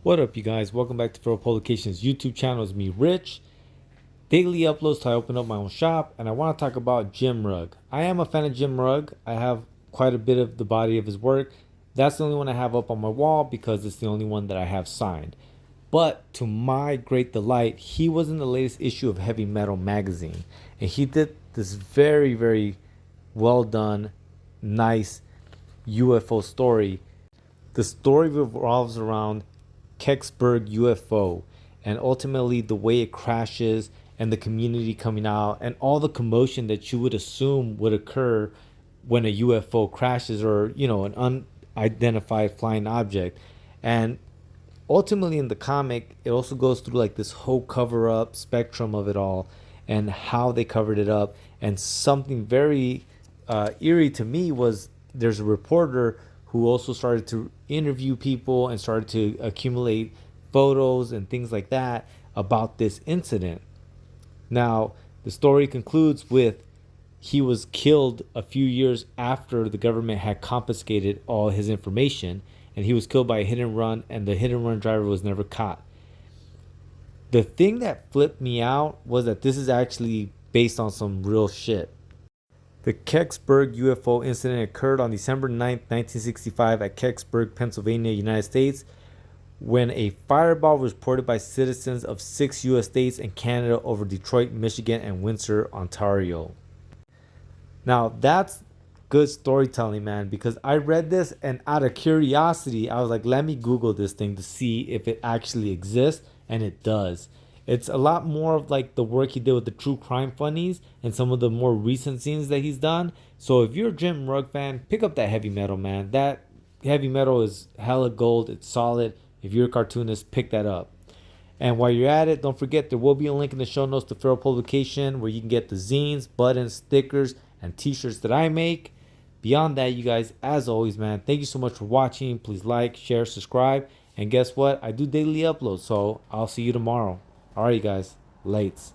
What up, you guys? Welcome back to Feral Publications YouTube channel. It's me, Rich. Daily uploads till I open up my own shop, and I want to talk about Jim Rugg. I am a fan of Jim Rugg. I have quite a bit of the body of his work. That's the only one I have up on my wall because it's the only one that I have signed. But to my great delight, he was in the latest issue of Heavy Metal magazine, and he did this very, very well done, nice UFO story. The story revolves around Kecksburg UFO and ultimately the way it crashes and the community coming out and all the commotion that you would assume would occur when a UFO crashes or an unidentified flying object. And ultimately in the comic it also goes through like this whole cover up spectrum of it all and how they covered it up. And something very eerie to me was there's a reporter who also started to interview people and started to accumulate photos and things like that about this incident. Now, the story concludes with he was killed a few years after the government had confiscated all his information, and he was killed by a hit and run, and the hit and run driver was never caught. The thing that flipped me out was that this is actually based on some real shit. The Kecksburg UFO incident occurred on December 9th, 1965 at Kecksburg, Pennsylvania, United States, when a fireball was reported by citizens of 6 U.S. states and Canada over Detroit, Michigan, and Windsor, Ontario. Now, that's good storytelling, man, because I read this and out of curiosity, I was like, let me Google this thing to see if it actually exists, and it does. It's a lot more of like the work he did with the true crime funnies and some of the more recent scenes that he's done. So if you're a Jim Rugg fan, pick up that Heavy Metal, man. That Heavy Metal is hella gold. It's solid. If you're a cartoonist, pick that up. And while you're at it, don't forget there will be a link in the show notes to Feral Publication where you can get the zines, buttons, stickers, and t-shirts that I make. Beyond that, you guys, as always, man, thank you so much for watching. Please like, share, subscribe. And guess what? I do daily uploads, so I'll see you tomorrow. All right, you guys. Lates.